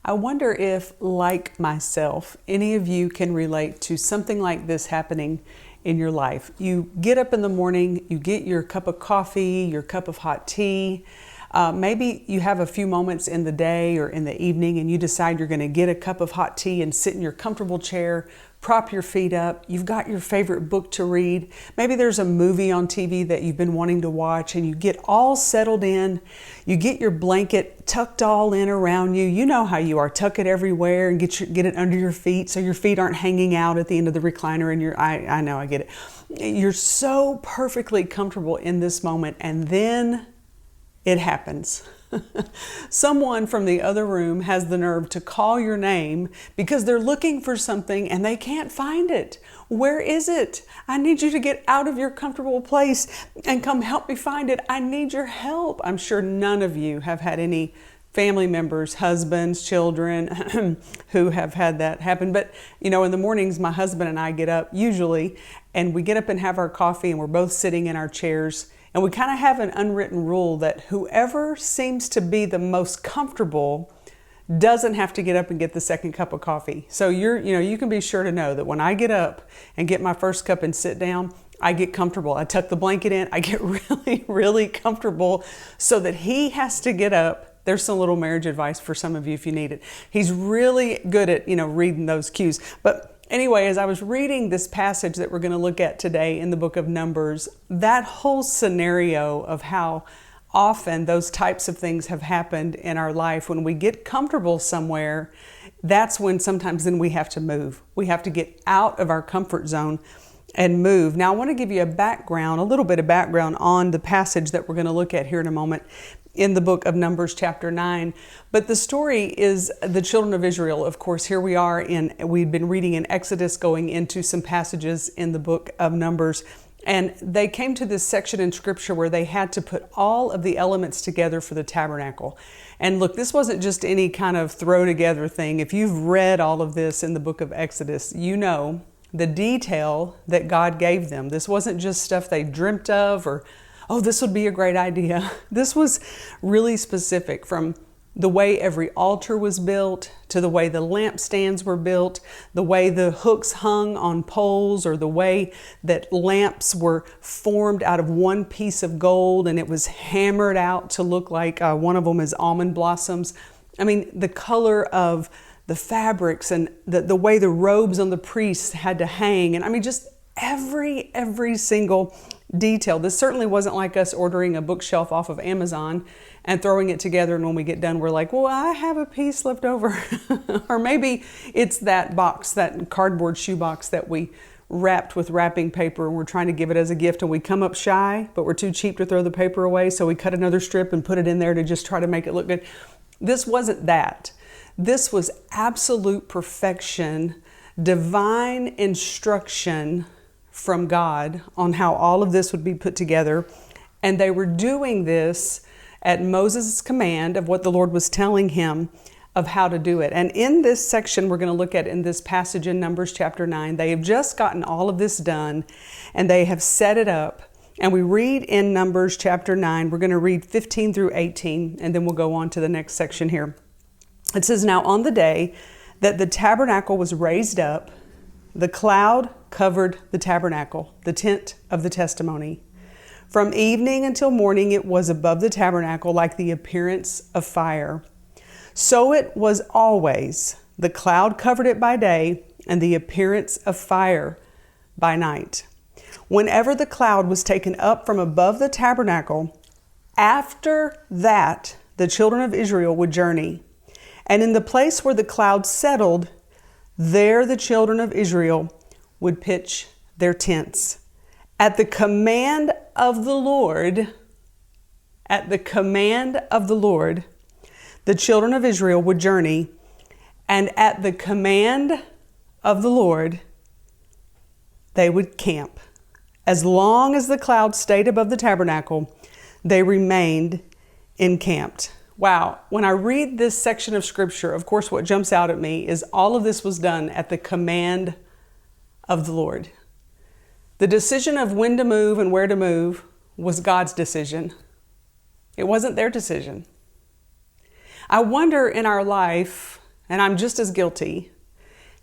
I wonder if, like myself, any of you can relate to something like this happening in your life. You get up in the morning, you get your cup of coffee, your cup of hot tea. Maybe you have a few moments in the day or in the evening and you decide you're going to get a cup of hot tea and sit in your comfortable chair, prop your feet up. You've got your favorite book to read. Maybe there's a movie on TV that you've been wanting to watch and you get all settled in. You get your blanket tucked all in around you. You know how you are. Tuck it everywhere and get it under your feet so your feet aren't hanging out at the end of the recliner. And I know, I get it. You're so perfectly comfortable in this moment, and then it happens. Someone from the other room has the nerve to call your name because they're looking for something and they can't find it. Where is it? I need you to get out of your comfortable place and come help me find it. I need your help. I'm sure none of you have had any family members, husbands, children who have had that happen. But in the mornings, my husband and I get up usually, and we get up and have our coffee, and we're both sitting in our chairs. And we kind of have an unwritten rule that whoever seems to be the most comfortable doesn't have to get up and get the second cup of coffee. So you can be sure to know that when I get up and get my first cup and sit down, I get comfortable. I tuck the blanket in. I get really, really comfortable so that he has to get up. There's some little marriage advice for some of you if you need it. He's really good at, reading those cues. But anyway, as I was reading this passage that we're going to look at today in the book of Numbers, that whole scenario of how often those types of things have happened in our life, when we get comfortable somewhere, that's when sometimes then we have to move. We have to get out of our comfort zone and move. Now, I want to give you a little bit of background on the passage that we're going to look at here in a moment in the book of Numbers chapter 9. But the story is the children of Israel. Of course, here we are we've been reading in Exodus, going into some passages in the book of Numbers. And they came to this section in scripture where they had to put all of the elements together for the tabernacle. And look, this wasn't just any kind of throw together thing. If you've read all of this in the book of Exodus, you know the detail that God gave them. This wasn't just stuff they dreamt of or, oh, this would be a great idea. This was really specific, from the way every altar was built to the way the lampstands were built, the way the hooks hung on poles, or the way that lamps were formed out of one piece of gold and it was hammered out to look like one of them is almond blossoms. I mean, the color of the fabrics and the way the robes on the priests had to hang. And I mean, just every single detail. This certainly wasn't like us ordering a bookshelf off of Amazon and throwing it together, and when we get done we're like, well, I have a piece left over. Or maybe it's that box, that cardboard shoebox that we wrapped with wrapping paper, and we're trying to give it as a gift and we come up shy, but we're too cheap to throw the paper away, so we cut another strip and put it in there to just try to make it look good. This wasn't that. This was absolute perfection, divine instruction from God on how all of this would be put together. And they were doing this at Moses' command of what the Lord was telling him of how to do it. And in this section we're going to look at in this passage in Numbers chapter 9, they have just gotten all of this done and they have set it up. And we read in Numbers chapter 9, we're going to read 15 through 18, and then we'll go on to the next section here. It says, "Now on the day that the tabernacle was raised up, the cloud covered the tabernacle, the tent of the testimony. From evening until morning it was above the tabernacle like the appearance of fire. So it was always. The cloud covered it by day, and the appearance of fire by night. Whenever the cloud was taken up from above the tabernacle, after that the children of Israel would journey. And in the place where the cloud settled, there the children of Israel would pitch their tents. At the command of the Lord, the children of Israel would journey, and at the command of the Lord, they would camp. As long as the cloud stayed above the tabernacle, they remained encamped." Wow. When I read this section of scripture, of course, what jumps out at me is all of this was done at the command of the Lord. The decision of when to move and where to move was God's decision. It wasn't their decision. I wonder in our life, and I'm just as guilty,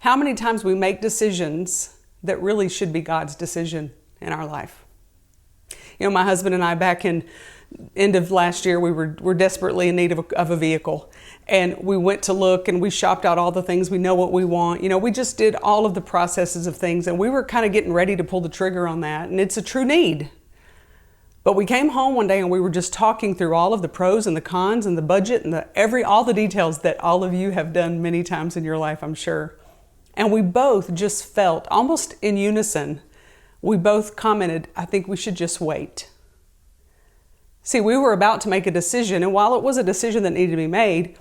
how many times we make decisions that really should be God's decision in our life. You know, my husband and I, back in end of last year, we were desperately in need of a vehicle. And we went to look and we shopped out all the things. We know what we want. You know, we just did all of the processes of things, and we were kind of getting ready to pull the trigger on that. And it's a true need. But we came home one day and we were just talking through all of the pros and the cons and the budget and all the details that all of you have done many times in your life, I'm sure. And we both just felt, almost in unison, we both commented, I think we should just wait. See, we were about to make a decision, and while it was a decision that needed to be made,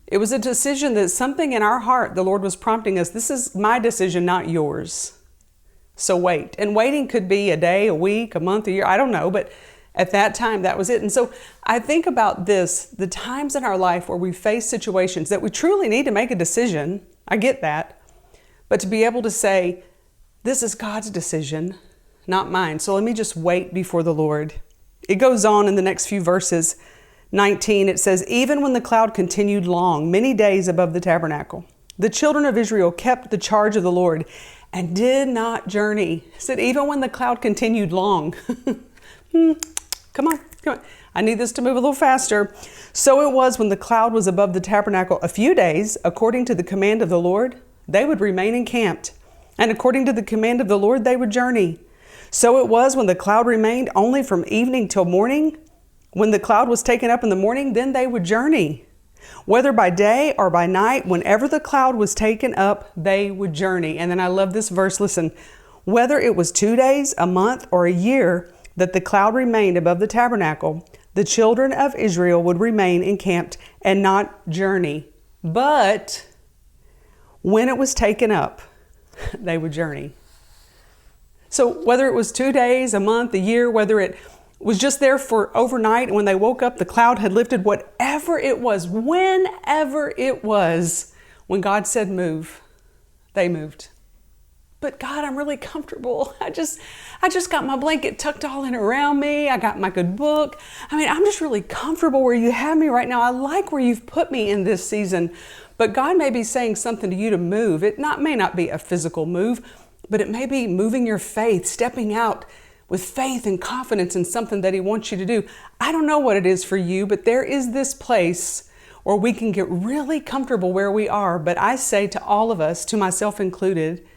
it was a decision that something in our heart, the Lord was prompting us, this is my decision, not yours. So wait. And waiting could be a day, a week, a month, a year, I don't know, but at that time, that was it. And so I think about this, the times in our life where we face situations that we truly need to make a decision. I get that. But to be able to say, this is God's decision, not mine. So let me just wait before the Lord. It goes on in the next few verses. 19, it says, even when the cloud continued long, many days above the tabernacle, the children of Israel kept the charge of the Lord and did not journey. It said, even when the cloud continued long. Come on. I need this to move a little faster. So it was when the cloud was above the tabernacle a few days, according to the command of the Lord, they would remain encamped. And according to the command of the Lord, they would journey. So it was when the cloud remained only from evening till morning. When the cloud was taken up in the morning, then they would journey. Whether by day or by night, whenever the cloud was taken up, they would journey. And then I love this verse. Listen, whether it was 2 days, a month, or a year that the cloud remained above the tabernacle, the children of Israel would remain encamped and not journey. But when it was taken up, they would journey. So whether it was 2 days, a month, a year, whether it was just there for overnight, and when they woke up, the cloud had lifted, whatever it was, whenever it was, when God said move, they moved. But God, I'm really comfortable. I just got my blanket tucked all in around me. I got my good book. I mean, I'm just really comfortable where you have me right now. I like where you've put me in this season. But God may be saying something to you to move. It may not be a physical move, but it may be moving your faith, stepping out with faith and confidence in something that He wants you to do. I don't know what it is for you, but there is this place where we can get really comfortable where we are. But I say to all of us, to myself included,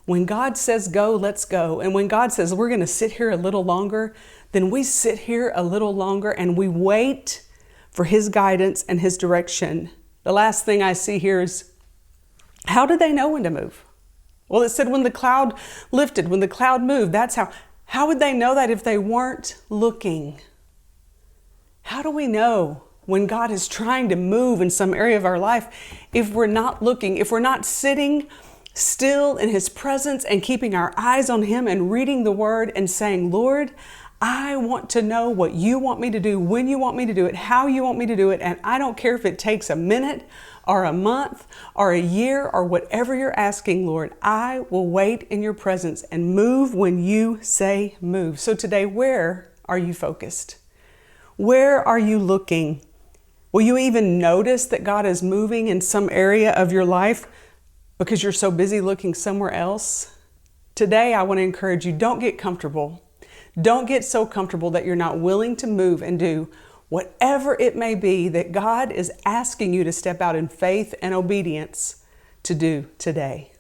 when God says go, let's go. And when God says we're going to sit here a little longer, then we sit here a little longer and we wait for His guidance and His direction. The last thing I see here is, how did they know when to move? Well, it said when the cloud lifted, when the cloud moved, that's how. How would they know that if they weren't looking? How do we know when God is trying to move in some area of our life if we're not looking, if we're not sitting still in His presence and keeping our eyes on Him and reading the Word and saying, Lord, I want to know what you want me to do, when you want me to do it, how you want me to do it, and I don't care if it takes a minute or a month or a year or whatever you're asking, Lord. I will wait in your presence and move when you say move. So today, where are you focused? Where are you looking? Will you even notice that God is moving in some area of your life because you're so busy looking somewhere else? Today, I want to encourage you, don't get comfortable. Don't get so comfortable that you're not willing to move and do whatever it may be that God is asking you to step out in faith and obedience to do today.